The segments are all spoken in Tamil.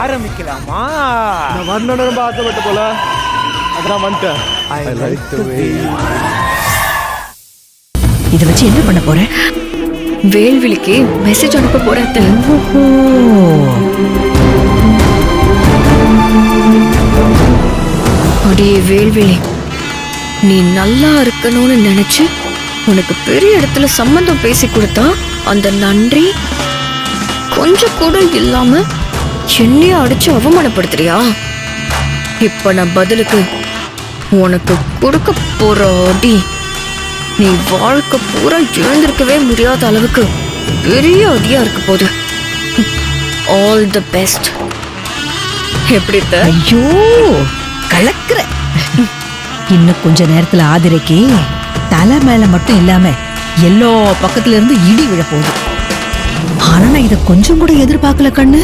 ஆரம்பிக்கலாமா? நான் வரணும்னு ரொம்ப ஆசைப்பட்ட போல அதான் வந்துட்டேன். இதை வச்சு என்ன பண்ண போற? வேல்விழிக்கு மெசேஜ் அனுப்ப போறேன். அடியே வேல்விழி, நீ நல்லா இருக்கணும்னு நினைச்சு உனக்கு பெரிய இடத்துல சம்பந்தம் பேசி கொடுத்தா அந்த நன்றி கொஞ்சம் கூட இல்லாம என்னைய அடிச்சு அவமானப்படுத்துறியா? இப்ப நான் பதிலுக்கு உனக்கு கொடுக்க போற அடி நீ வாழ்க்கை பூரா எழுந்திருக்கவே முடியாத அளவுக்கு பெரிய அடியா இருக்க போது. All the best. எப்படி? ஐயோ கலக்குற. இன்னும் கொஞ்ச நேரத்துல ஆதிரைக்கு தலை மேல மட்டும் இல்லாம எல்லா பக்கத்துல இருந்து இடி விழ போகுது. ஆனா நான் இத கொஞ்சம் கூட எதிர்பார்க்கல கண்ணு.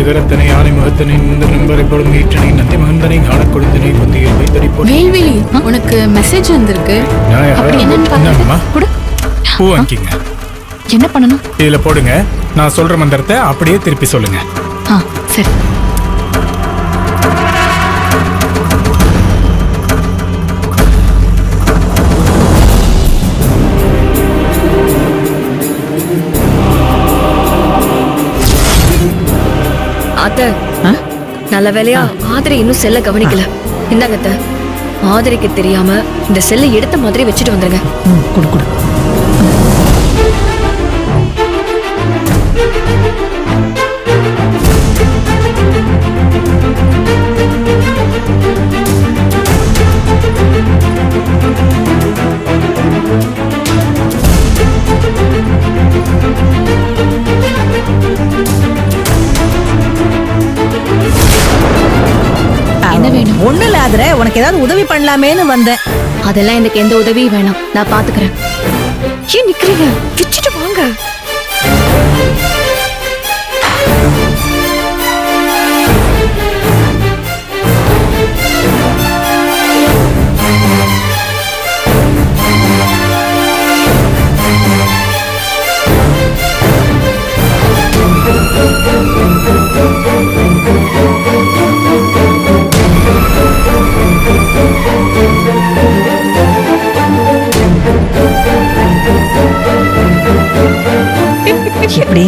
கரத்தனை யானை முகத்தனை இந்த நண்பரை போடும் ஈற்றனை நந்தி மகந்தனை காண கொடுத்தனை கொந்தியில் வைத்தடி போடு. வேல்விழி, உனக்கு மெசேஜ் வந்திருக்கு. அப்படி என்னன்னு பாருங்க. பூ வாங்கிங்க. என்ன பண்ணணும்? இதுல போடுங்க. நான் சொல்ற மந்திரத்தை அப்படியே திருப்பி சொல்லுங்க. சரி. அத்த, நல்ல வேலையா ஆதிரை இன்னும் செல்ல கவனிக்கல. இந்தாங்க அத்த, ஆதிரைக்கு தெரியாம இந்த செல்லை எடுத்த மாதிரி வச்சுட்டு வந்துருங்க. குடு குடு. ஒண்ணு இல்ல ஆதிரை, உனக்கு ஏதாவது உதவி பண்ணலாமேன்னு வந்தேன். அதெல்லாம் எனக்கு எந்த உதவியும் வேணாம், நான் பாத்துக்கிறேன். ஏன் நிக்கிறீங்க? வச்சுட்டு வாங்க. எப்படி?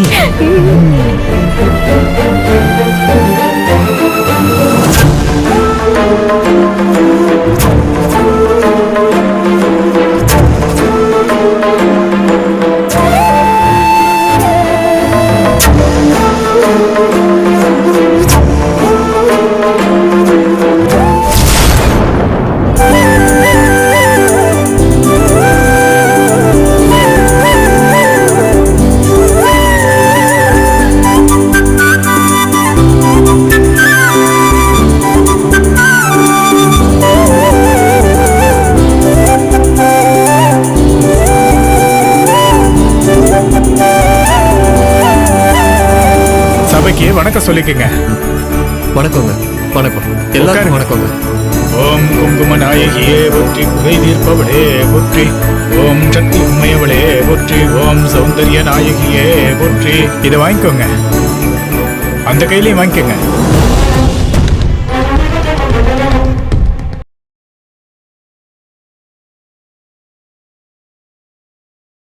வணக்கம் சொல்லிக்கங்க. வணக்கங்க. வணக்கம் எல்லாரும் வணக்கங்க. ஓம் குங்கும நாயகியே போற்றி, குறை தீர்ப்பவளே போற்றி, ஓம் சக்தி உண்மையவளே போற்றி, ஓம் சௌந்தர்ய நாயகியே போற்றி. இதை வாங்கிக்கோங்க. அந்த கையிலையும் வாங்கிக்கோங்க.